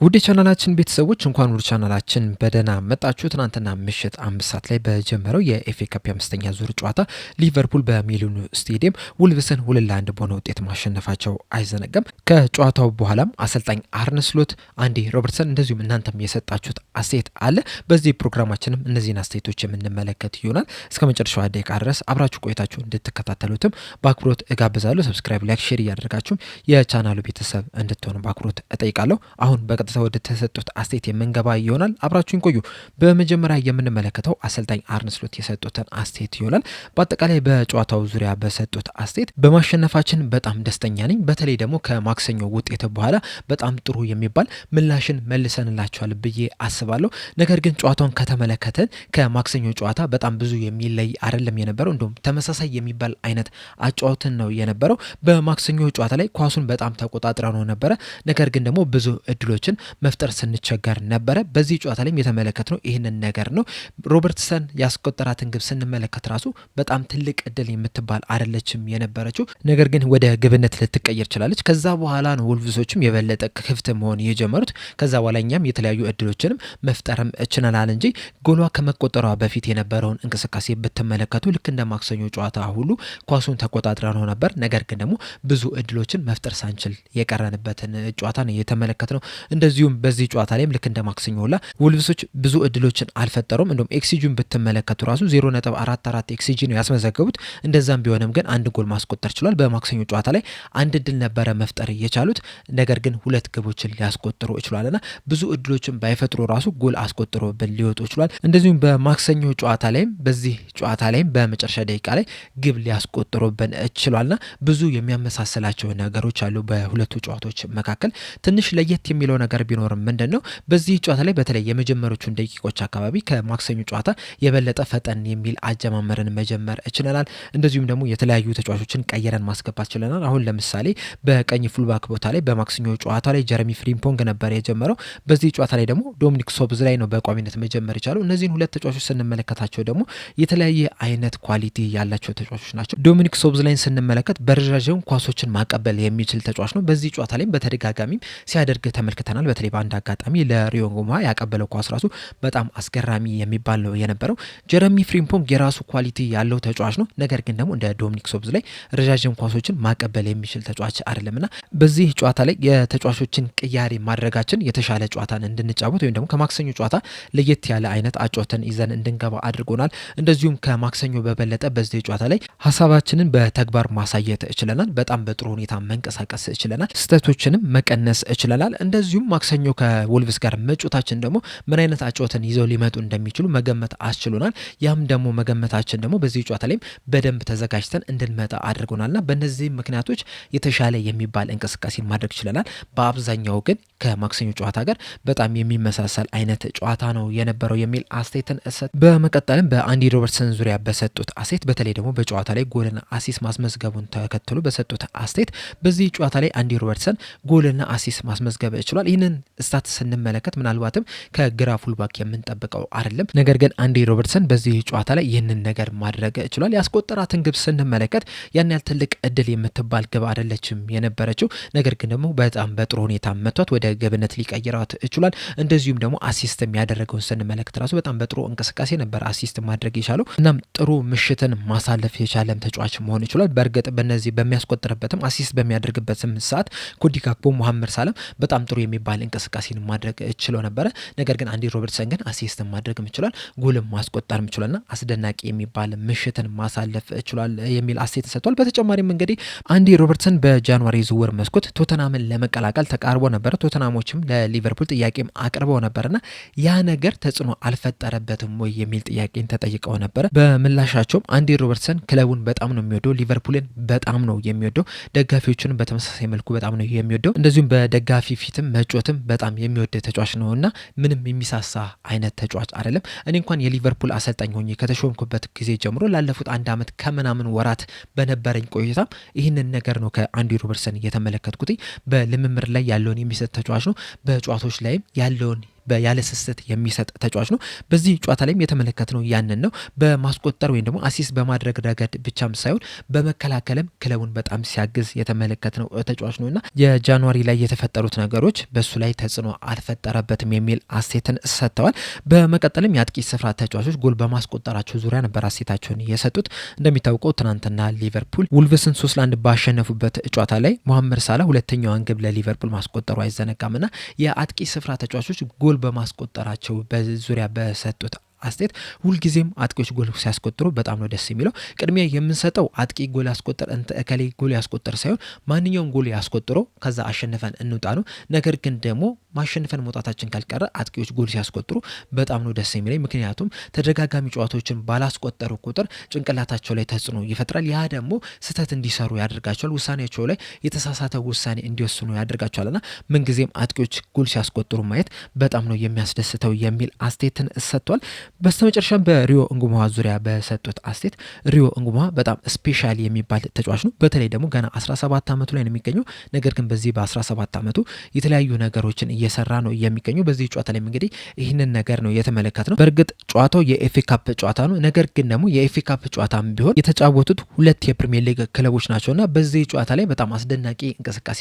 ውድ ቻናላችን ቤተሰቦች እንኳን ወደ ቻናላችን በደህና መጣችሁ። ትናንትና ምሽት 5 ሰዓት ላይ በጀመረው የኤፍኤ ካፕ አምስተኛ ዙር ጨዋታ ሊቨርፑል በሚሊዮን ስቴዲየም ውልቭስን 2-1 በሆነ ውጤት ማሸነፋቸው አይዘነጋም። ከጨዋታው በኋላም አሰልጣኝ አርነ ስሎት፣ አንዲ ሮበርትሰን እንደዚሁም እናንተም የሰጣችሁት አስተያየት አለ። በዚህ ፕሮግራማችንም እነዚህን አስተያየቶች የምንመለከት ይሆናል። እስከ መጨረሻው ደቂቃ ድረስ አብራችሁ ቆይታችሁ እንድትከታተሉትም በአክብሮት እጋብዛለሁ። ሰብስክራይብ፣ ላይክ፣ ሼር እያደረጋችሁም የቻናሉ ቤተሰብ እንድትሆኑ በአክብሮት እጠይቃለሁ። አሁን በቀጥታ ወደ ተሰጡት አስተያየት የምንገባ ይሆናል። አብራችሁን ቆዩ። በመጀመሪያ የምንመለከተው አሰልጣኝ አርነ ስሎት የሰጡትን አስተያየት ይሆናል። በአጠቃላይ በጨዋታው ዙሪያ በሰጡት አስተያየት በማሸነፋችን በጣም ደስተኛ ነኝ። በተለይ ደግሞ ከማክሰኞ ውጤት በኋላ በጣም ጥሩ የሚባል ምላሽን መልሰንላቸዋል ብዬ አስባለሁ። ነገር ግን ጨዋታውን ከተመለከተን ከማክሰኞ ጨዋታ በጣም ብዙ የሚለይ አይደለም የነበረው። እንደውም ተመሳሳይ የሚባል አይነት አጫዋትን ነው የነበረው። በማክሰኞ ጨዋታ ላይ ኳሱን በጣም ተቆጣጥረ ነው ነበረ። ነገር ግን ደግሞ ብዙ እድሎችን መፍጠር ስንቸገር ነበረ። በዚህ ጨዋታ ላይም የተመለከትነው ይህንን ነገር ነው። ሮበርትሰን ያስቆጠራትን ግብ ስንመለከት ራሱ በጣም ትልቅ እድል የምትባል አይደለችም የነበረችው። ነገር ግን ወደ ግብነት ልትቀየር ችላለች። ከዛ በኋላ ነው ወልቭሶችም የበለጠ ክፍት መሆን የጀመሩት። ከዛ በኋላ እኛም የተለያዩ እድሎችንም መፍጠርም እችለናል እንጂ ጎሏ ከመቆጠሯ በፊት የነበረውን እንቅስቃሴ ብትመለከቱ ልክ እንደ ማክሰኞ ጨዋታ ሁሉ ኳሱን ተቆጣጥረ ነው ነበር። ነገር ግን ደግሞ ብዙ እድሎችን መፍጠር ሳንችል የቀረንበትን ጨዋታ ነው የተመለከትነው። እንደዚሁም በዚህ ጨዋታ ላይም ልክ እንደ ማክሰኞ ሁላ ወልቭሶች ብዙ እድሎችን አልፈጠሩም። እንደውም ኤክሲጂን ብትመለከቱ ራሱ 0.44 ኤክሲጂ ነው ያስመዘገቡት። እንደዛም ቢሆንም ግን አንድ ጎል ማስቆጠር ችሏል። በማክሰኞ ጨዋታ ላይ አንድ እድል ነበረ መፍጠር የቻሉት፣ ነገር ግን ሁለት ግቦችን ሊያስቆጥሩ ይችላልና ብዙ እድሎችን ባይፈጥሩ ራሱ ጎል አስቆጥሮ ሊወጡ ይችላል። እንደዚሁም በማክሰኞ ጨዋታ ላይም በዚህ ጨዋታ ላይም በመጨረሻ ደቂቃ ላይ ግብ ሊያስቆጥሩብን ይችላልና ብዙ የሚያመሳስላቸው ነገሮች አሉ በሁለቱ ጨዋታዎች መካከል። ትንሽ ለየት የሚለው ነገር ቢኖርም ምንድነው በዚህ ጨዋታ ላይ በተለይ የመጀመሪያዎቹን ደቂቆች አካባቢ ከማክሰኞ ጨዋታ የበለጠ ፈጠን የሚል አጀማመርን መጀመር እችለናል። እንደዚሁም ደግሞ የተለያዩ ተጫዋቾችን ቀየረን ማስገባት ችለናል። አሁን ለምሳሌ በቀኝ ፉልባክ ቦታ ላይ በማክሰኞ ጨዋታ ላይ ጀረሚ ፍሪምፖንግ ነበር የጀመረው። በዚህ ጨዋታ ላይ ደግሞ ዶሚኒክ ሶቦስላይ ነው በቋሚነት መጀመር የቻለው። እነዚህን ሁለት ተጫዋቾች ስንመለከታቸው ደግሞ የተለያየ አይነት ኳሊቲ ያላቸው ተጫዋቾች ናቸው። ዶሚኒክ ሶቦስላይን ስንመለከት በረዣዥም ኳሶችን ማቀበል የሚችል ተጫዋች ነው። በዚህ ጨዋታ ላይም በተደጋጋሚም ሲያደርግ ተመልክተናል። በተለይ በአንድ አጋጣሚ ለሪዮ ጎማ ያቀበለው ኳስ ራሱ በጣም አስገራሚ የሚባል ነው የነበረው። ጀረሚ ፍሪምፖንግ የራሱ ኳሊቲ ያለው ተጫዋች ነው። ነገር ግን ደግሞ እንደ ዶሚኒክ ሶቦስላይ ረዣዥም ኳሶችን ማቀበል የሚችል ተጫዋች አይደለምና በዚህ ጨዋታ ላይ የተጫዋቾችን ቅያሬ ማድረጋችን የተሻለ ጨዋታን እንድንጫወት ወይም ደግሞ ከማክሰኞ ጨዋታ ለየት ያለ አይነት አጫወትን ይዘን እንድንገባ አድርጎናል። እንደዚሁም ከማክሰኞ በበለጠ በዚህ ጨዋታ ላይ ሀሳባችንን በተግባር ማሳየት እችለናል። በጣም በጥሩ ሁኔታ መንቀሳቀስ እችለናል። ስህተቶችንም መቀነስ እችለናል። እንደዚሁም ማክሰኞ ከወልቭስ ጋር መጫወታችን ደግሞ ምን አይነት አጫወትን ይዘው ሊመጡ እንደሚችሉ መገመት አስችሎናል። ያም ደግሞ መገመታችን ደግሞ በዚህ ጨዋታ ላይም በደንብ ተዘጋጅተን እንድንመጣ አድርጎናልና በእነዚህ ምክንያቶች የተሻለ የሚባል እንቅስቃሴን ማድረግ ችለናል። በአብዛኛው ግን ከማክሰኞ ጨዋታ ጋር በጣም የሚመሳሰል አይነት ጨዋታ ነው የነበረው የሚል አስተያየትን በመቀጠልም በአንዲ ሮበርትሰን ዙሪያ በሰጡት አስተያየት በተለይ ደግሞ በጨዋታ ላይ ጎልና አሲስ ማስመዝገቡን ተከትሎ በሰጡት አስተያየት በዚህ ጨዋታ ላይ አንዲ ሮበርትሰን ጎልና አሲስ ማስመዝገብ ችሏል። ይህንን ስታት ስንመለከት ምናልባትም ከግራ ፉልባክ የምንጠብቀው አይደለም። ነገር ግን አንዲ ሮበርትሰን በዚህ ጨዋታ ላይ ይህንን ነገር ማድረግ ችሏል። ያስቆጠራትን ግብ ስንመለከት ያን ያህል ትልቅ እድል የምትባል ግብ አይደለችም የነበረችው። ነገር ግን ደግሞ በጣም በጥሩ ሁኔታ መቷት ወደ ግብነት ሊቀይራት ችሏል። እንደዚሁም ደግሞ አሲስትም ያደረገውን ስንመለከት ራሱ በጣም በጥሩ እንቅስቃሴ ነበር አሲስት ማድረግ የቻለው። እናም ጥሩ ምሽትን ማሳለፍ የቻለም ተጫዋች መሆን ይችላል። በእርግጥ በነዚህ በሚያስቆጥርበትም አሲስት በሚያደርግበትም ሰዓት ኮዲ ጋክፖ፣ መሐመድ ሳላህ በጣም ጥሩ የሚባል እንቅስቃሴን ማድረግ ችሎ ነበረ። ነገር ግን አንዲ ሮበርትሰን ግን አሲስት ማድረግም ችሏል፣ ጎልም ማስቆጠርም ችሏልና አስደናቂ የሚባል ምሽትን ማሳለፍ ችሏል የሚል አስተያየት ተሰጥቷል። በተጨማሪም እንግዲህ አንዲ ሮበርትሰን በጃንዋሪ ዝውውር መስኮት ቶተናምን ለመቀላቀል ተቃርቦ ነበረ። ቶተናሞችም ለሊቨርፑል ጥያቄም አቅርበው ነበርና ያ ነገር ተጽዕኖ አልፈጠረበትም ወይ የሚል ጥያቄን ተጠይቀው ነበረ። በምላሻቸውም አንዲ ሮበርትሰን ክለቡን በጣም ነው የሚወደው፣ ሊቨርፑልን በጣም ነው የሚወደው፣ ደጋፊዎቹን በተመሳሳይ መልኩ በጣም ነው የሚወደው፣ እንደዚሁም በደጋፊ ፊትም መጮትም በጣም የሚወደ ተጫዋች ነውና ምንም የሚሳሳ አይነት ተጫዋች አይደለም። እኔ እንኳን የሊቨርፑል አሰልጣኝ ሆኜ ከተሾምኩበት ጊዜ ጀምሮ ላለፉት አንድ አመት ከምናምን ወራት በነበረኝ ቆይታም ይህንን ነገር ነው ከአንዲ ሮበርትሰን እየተመለከትኩት። በልምምድ ላይ ያለውን የሚሰጥ ተጫዋች ነው። በጨዋታዎች ላይም ያለውን ያለ ስስት የሚሰጥ ተጫዋች ነው። በዚህ ጨዋታ ላይም የተመለከትነው ያንን ነው። በማስቆጠር ወይም ደግሞ አሲስት በማድረግ ረገድ ብቻም ሳይሆን በመከላከልም ክለቡን በጣም ሲያግዝ የተመለከትነው ተጫዋች ነውና የጃንዋሪ ላይ የተፈጠሩት ነገሮች በሱ ላይ ተጽዕኖ አልፈጠረበትም የሚል አስተያየትን ሰጥተዋል። በመቀጠልም የአጥቂ ስፍራ ተጫዋቾች ጎል በማስቆጠራቸው ዙሪያ ነበር አስተያየታቸውን የሰጡት። እንደሚታወቀው ትናንትና ሊቨርፑል ውልቭስን 3-1 ባሸነፉበት ጨዋታ ላይ መሐመድ ሳላ ሁለተኛዋን ግብ ለሊቨርፑል ማስቆጠሩ አይዘነጋምና የአጥቂ ስፍራ ተጫዋቾች ጎል በማስቆጠራቸው በዙሪያ በሰጡት አስተያየት ሁልጊዜም አጥቂዎች ጎል ሲያስቆጥሩ በጣም ነው ደስ የሚለው። ቅድሚያ የምንሰጠው አጥቂ ጎል ያስቆጠር እከሌ ጎል ያስቆጠር ሳይሆን ማንኛውም ጎል ያስቆጥሮ ከዛ አሸንፈን እንውጣ ነው። ነገር ግን ደግሞ ማሸንፈን መውጣታችን ካልቀረ አጥቂዎች ጎል ሲያስቆጥሩ በጣም ነው ደስ የሚለኝ። ምክንያቱም ተደጋጋሚ ጨዋታዎችን ባላስቆጠሩ ቁጥር ጭንቅላታቸው ላይ ተጽዕኖ ይፈጥራል። ያ ደግሞ ስህተት እንዲሰሩ ያደርጋቸዋል። ውሳኔያቸው ላይ የተሳሳተ ውሳኔ እንዲወስኑ ያደርጋቸዋልና ምንጊዜም አጥቂዎች ጎል ሲያስቆጥሩ ማየት በጣም ነው የሚያስደስተው የሚል አስተያየትን ሰጥቷል። በስተመጨረሻም በሪዮ እንጉማዋ ዙሪያ በሰጡት አስተያየት ሪዮ እንጉማዋ በጣም ስፔሻል የሚባል ተጫዋች ነው። በተለይ ደግሞ ገና 17 ዓመቱ ላይ ነው የሚገኘው። ነገር ግን በዚህ በ17 ዓመቱ የተለያዩ ነገሮችን እየሰራ ነው የሚገኘው። በዚህ ጨዋታ ላይ እንግዲህ ይህንን ነገር ነው የተመለከትነው። በእርግጥ ጨዋታው የኤፍኤ ካፕ ጨዋታ ነው። ነገር ግን ደግሞ የኤፍኤ ካፕ ጨዋታም ቢሆን የተጫወቱት ሁለት የፕሪሚየር ሊግ ክለቦች ናቸውና በዚህ ጨዋታ ላይ በጣም አስደናቂ እንቅስቃሴ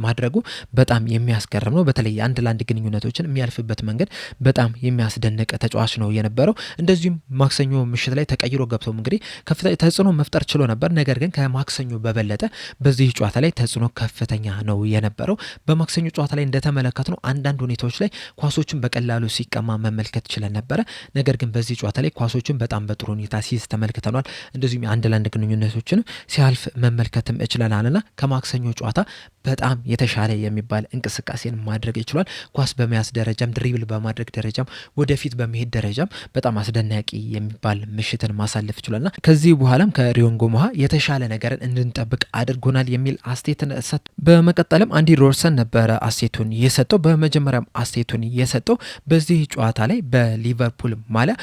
ማድረጉ በጣም የሚያስገርም ነው። በተለይ የአንድ ለአንድ ግንኙነቶችን የሚያልፍበት መንገድ በጣም የሚያስደንቅ ተጫዋች ነው የነበረው። እንደዚሁም ማክሰኞ ምሽት ላይ ተቀይሮ ገብቶም እንግዲህ ከፍተኛ ተጽዕኖ መፍጠር ችሎ ነበር። ነገር ግን ከማክሰኞ በበለጠ በዚህ ጨዋታ ላይ ተጽዕኖ ከፍተኛ ነው የነበረው። በማክሰኞ ጨዋታ ላይ እንደተመለከትነው አንዳንድ ሁኔታዎች ላይ ኳሶችን በቀላሉ ሲቀማ መመልከት ችለን ነበረ። ነገር ግን በዚህ ጨዋታ ላይ ኳሶችን በጣም በጥሩ ሁኔታ ሲይዝ ተመልክተናል። እንደዚሁም የአንድ ለአንድ ግንኙነቶችን ሲያልፍ መመልከትም እችለናልና ከማክሰኞ ጨዋታ በጣም የተሻለ የሚባል እንቅስቃሴን ማድረግ ይችላል። ኳስ በመያዝ ደረጃም ድሪብል በማድረግ ደረጃም ወደፊት በመሄድ ደረጃም በጣም አስደናቂ የሚባል ምሽትን ማሳለፍ ይችላልና ከዚህ በኋላም ከሪዮ እንጉማዋ የተሻለ ነገርን እንድንጠብቅ አድርጎናል የሚል አስተያየትን ሰጥ። በመቀጠልም አንዲ ሮበርትሰን ነበረ አስተያየቱን የሰጠው። በመጀመሪያም አስተያየቱን የሰጠው በዚህ ጨዋታ ላይ በሊቨርፑል ማሊያ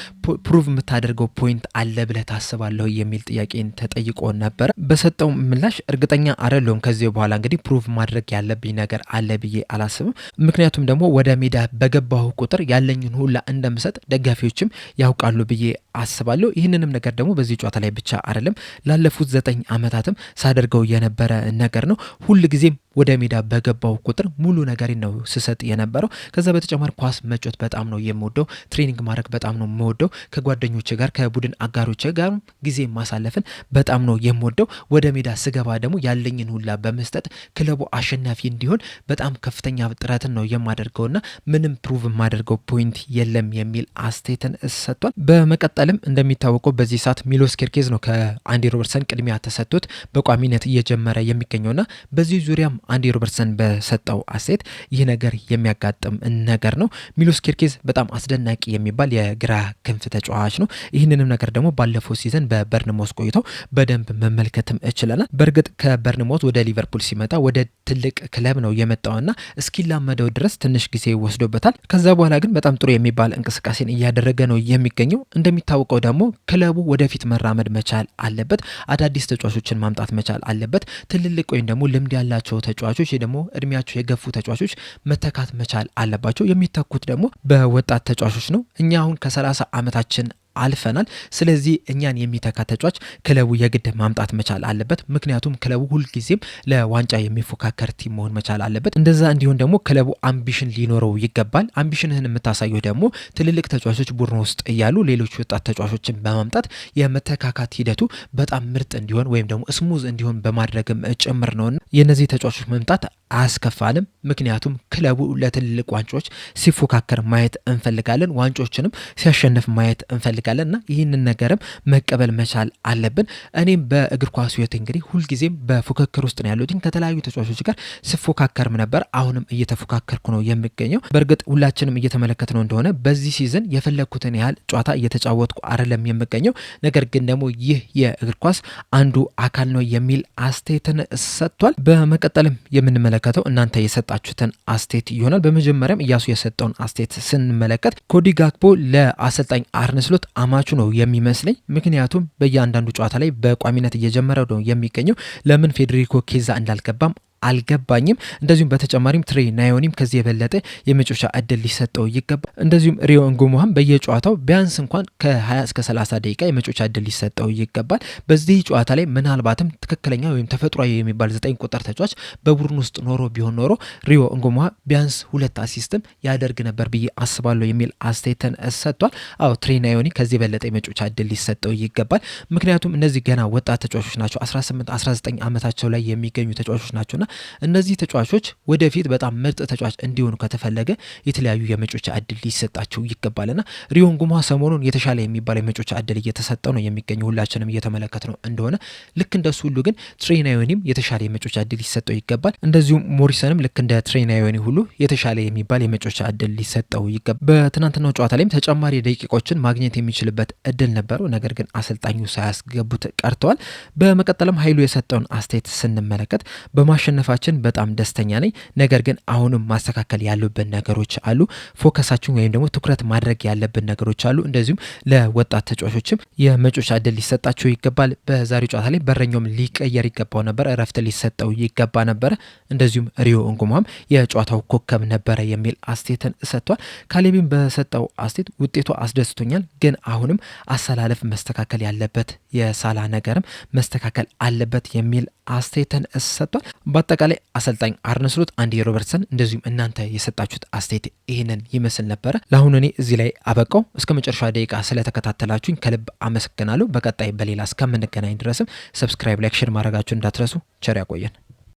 ፕሩቭ የምታደርገው ፖይንት አለ ብለህ ታስባለህ የሚል ጥያቄን ተጠይቆ ነበረ። በሰጠው ምላሽ እርግጠኛ አይደለሁም ከዚህ በኋላ እንግዲህ ፕሩቭ ማድረግ ያለብኝ ነገር አለ ብዬ አላስብም። ምክንያቱም ደግሞ ወደ ሜዳ በገባሁ ቁጥር ያለኝን ሁላ እንደምሰጥ ደጋፊዎችም ያውቃሉ ብዬ አስባለሁ። ይህንንም ነገር ደግሞ በዚህ ጨዋታ ላይ ብቻ አይደለም ላለፉት 9 ዓመታትም ሳደርገው የነበረ ነገር ነው። ሁል ጊዜም ወደ ሜዳ በገባው ቁጥር ሙሉ ነገሬን ነው ስሰጥ የነበረው። ከዛ በተጨማሪ ኳስ መጫወት በጣም ነው የምወደው። ትሬኒንግ ማድረግ በጣም ነው የምወደው። ከጓደኞቼ ጋር ከቡድን አጋሮቼ ጋር ጊዜ ማሳለፍን በጣም ነው የምወደው። ወደ ሜዳ ስገባ ደግሞ ያለኝን ሁላ በመስጠት ክለቡ አሸናፊ እንዲሆን በጣም ከፍተኛ ጥረትን ነው የማደርገውና ምንም ፕሩቭ የማደርገው ፖይንት የለም የሚል አስተያየትን ሰጥቷል። በመቀጠልም እንደሚታወቀው በዚህ ሰዓት ሚሎስ ኬርኬዝ ነው ከአንዲ ሮበርትሰን ቅድሚያ ተሰጥቶት በቋሚነት እየጀመረ የሚገኘውና በዚህ ዙሪያም አንዲ ሮበርትሰን በሰጠው አስተያየት ይህ ነገር የሚያጋጥም ነገር ነው። ሚሎስ ኬርኬዝ በጣም አስደናቂ የሚባል የግራ ክንፍ ተጫዋች ነው። ይህንንም ነገር ደግሞ ባለፈው ሲዘን በበርንሞስ ቆይተው በደንብ መመልከትም እችለናል። በእርግጥ ከበርንሞስ ወደ ሊቨርፑል ሲመጣ ወደ ትልቅ ክለብ ነው የመጣውና እስኪላመደው ድረስ ትንሽ ጊዜ ወስዶበታል። ከዛ በኋላ ግን በጣም ጥሩ የሚባል እንቅስቃሴን እያደረገ ነው የሚገኘው። እንደሚታወቀው ደግሞ ክለቡ ወደፊት መራመድ መቻል አለበት። አዳዲስ ተጫዋቾችን ማምጣት መቻል አለበት። ትልልቅ ወይም ደግሞ ልምድ ያላቸው ተጫዋቾች ደግሞ እድሜያቸው የገፉ ተጫዋቾች መተካት መቻል አለባቸው። የሚተኩት ደግሞ በወጣት ተጫዋቾች ነው። እኛ አሁን ከ30 ዓመታችን አልፈናል። ስለዚህ እኛን የሚተካ ተጫዋች ክለቡ የግድ ማምጣት መቻል አለበት። ምክንያቱም ክለቡ ሁልጊዜም ለዋንጫ የሚፎካከር ቲም መሆን መቻል አለበት። እንደዛ እንዲሆን ደግሞ ክለቡ አምቢሽን ሊኖረው ይገባል። አምቢሽንህን የምታሳየው ደግሞ ትልልቅ ተጫዋቾች ቡድን ውስጥ እያሉ ሌሎች ወጣት ተጫዋቾችን በማምጣት የመተካካት ሂደቱ በጣም ምርጥ እንዲሆን ወይም ደግሞ ስሙዝ እንዲሆን በማድረግም ጭምር ነውና የነዚህ ተጫዋቾች መምጣት አያስከፋንም። ምክንያቱም ክለቡ ለትልልቅ ዋንጫዎች ሲፎካከር ማየት እንፈልጋለን። ዋንጫዎችንም ሲያሸንፍ ማየት እንፈልጋለን እና ይህንን ነገርም መቀበል መቻል አለብን። እኔም በእግር ኳስ ህይወት እንግዲህ ሁልጊዜም በፉክክር ውስጥ ነው ያለሁት። ከተለያዩ ተጫዋቾች ጋር ስፎካከርም ነበር። አሁንም እየተፎካከርኩ ነው የሚገኘው። በእርግጥ ሁላችንም እየተመለከትነው እንደሆነ በዚህ ሲዝን የፈለግኩትን ያህል ጨዋታ እየተጫወትኩ አይደለም የሚገኘው። ነገር ግን ደግሞ ይህ የእግር ኳስ አንዱ አካል ነው የሚል አስተያየትን ሰጥቷል። በመቀጠልም የምንመለከተው እናንተ የሰጣችሁትን አስተያየት ይሆናል። በመጀመሪያም እያሱ የሰጠውን አስተያየት ስንመለከት ኮዲ ጋክፖ ለአሰልጣኝ አርነ ስሎት አማቹ ነው የሚመስለኝ። ምክንያቱም በእያንዳንዱ ጨዋታ ላይ በቋሚነት እየጀመረው ነው የሚገኘው። ለምን ፌዴሪኮ ኬዛ እንዳልገባም አልገባኝም። እንደዚሁም በተጨማሪም ትሬ ናዮኒም ከዚህ የበለጠ የመጮቻ እድል ሊሰጠው ይገባል። እንደዚሁም ሪዮ እንጉሙሃም በየጨዋታው ቢያንስ እንኳን ከ20 እስከ 30 ደቂቃ የመጮቻ እድል ሊሰጠው ይገባል። በዚህ ጨዋታ ላይ ምናልባትም ትክክለኛ ወይም ተፈጥሯዊ የሚባል 9 ቁጥር ተጫዋች በቡድን ውስጥ ኖሮ ቢሆን ኖሮ ሪዮ እንጉሙሃ ቢያንስ 2 አሲስትም ያደርግ ነበር ብዬ አስባለሁ የሚል አስተያየትን ሰጥቷል። አዎ ትሬ ናዮኒ ከዚህ የበለጠ የመጮቻ እድል ሊሰጠው ይገባል። ምክንያቱም እነዚህ ገና ወጣት ተጫዋቾች ናቸው። 18 19 ዓመታቸው ላይ የሚገኙ ተጫዋቾች ናቸውና እነዚህ ተጫዋቾች ወደፊት በጣም ምርጥ ተጫዋች እንዲሆኑ ከተፈለገ የተለያዩ የመጮቻ እድል ሊሰጣቸው ይገባልና ሪዮ እንጉሙሃ ሰሞኑን የተሻለ የሚባል የመጮቻ እድል እየተሰጠው ነው የሚገኘው። ሁላችንም እየተመለከት ነው እንደሆነ ልክ እንደሱ ሁሉ ግን ትሬ ናዮኒም የተሻለ የመጮቻ እድል ሊሰጠው ይገባል። እንደዚሁም ሞሪሰንም ልክ እንደ ትሬ ናዮኒ ሁሉ የተሻለ የሚባል የመጮቻ እድል ሊሰጠው ይገባል። በትናንትናው ጨዋታ ላይም ተጨማሪ ደቂቃዎችን ማግኘት የሚችልበት እድል ነበረው፣ ነገር ግን አሰልጣኙ ሳያስገቡት ቀርተዋል። በመቀጠልም ኃይሉ የሰጠውን አስተያየት ስንመለከት በማሸነፋችን በጣም ደስተኛ ነኝ፣ ነገር ግን አሁንም ማስተካከል ያሉብን ነገሮች አሉ። ፎከሳችን ወይም ደግሞ ትኩረት ማድረግ ያለብን ነገሮች አሉ። እንደዚሁም ለወጣት ተጫዋቾችም የመጮቻ እድል ሊሰጣቸው ይገባል። በዛሬው ጨዋታ ላይ በረኛውም ሊቀየር ይገባው ነበር፣ እረፍት ሊሰጠው ይገባ ነበረ። እንደዚሁም ሪዮ እንጉሙሃም የጨዋታው ኮከብ ነበረ የሚል አስተያየትን ሰጥቷል። ካሌብም በሰጠው አስተያየት ውጤቱ አስደስቶኛል፣ ግን አሁንም አሰላለፍ መስተካከል ያለበት የሳላ ነገርም መስተካከል አለበት የሚል አስተያየትን ሰጥቷል። በአጠቃላይ አሰልጣኝ አርነ ስሎት፣ አንዲ ሮበርትሰን እንደዚሁም እናንተ የሰጣችሁት አስተያየት ይህንን ይመስል ነበረ። ለአሁኑ እኔ እዚህ ላይ አበቃው። እስከ መጨረሻ ደቂቃ ስለተከታተላችሁኝ ከልብ አመሰግናለሁ። በቀጣይ በሌላ እስከምንገናኝ ድረስም ሰብስክራይብ፣ ላይክ፣ ሼር ማድረጋችሁን እንዳትረሱ። ቸር ያቆየን።